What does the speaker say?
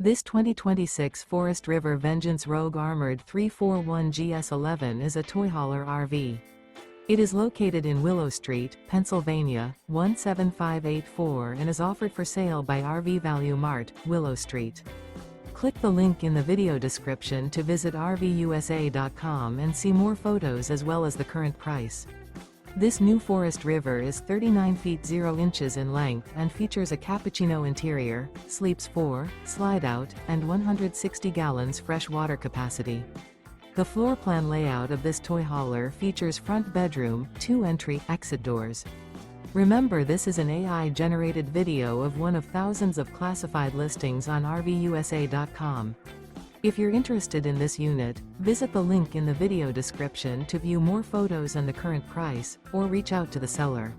This 2026 Forest River Vengeance Rogue Armored 341 GS11 is a toy hauler RV. It is located in Willow Street, Pennsylvania, 17584 and is offered for sale by RV Value Mart, Willow Street. Click the link in the video description to visit RVUSA.com and see more photos as well as the current price. This new Forest River is 39 feet 0 inches in length and features a Cappucino interior, sleeps 4, Slideout, and 160 gallons fresh water capacity. The floor plan layout of this toy hauler features front bedroom, 2 entry/exit doors. Remember, this is an AI-generated video of one of thousands of classified listings on RVUSA.com. If you're interested in this unit, visit the link in the video description to view more photos and the current price, or reach out to the seller.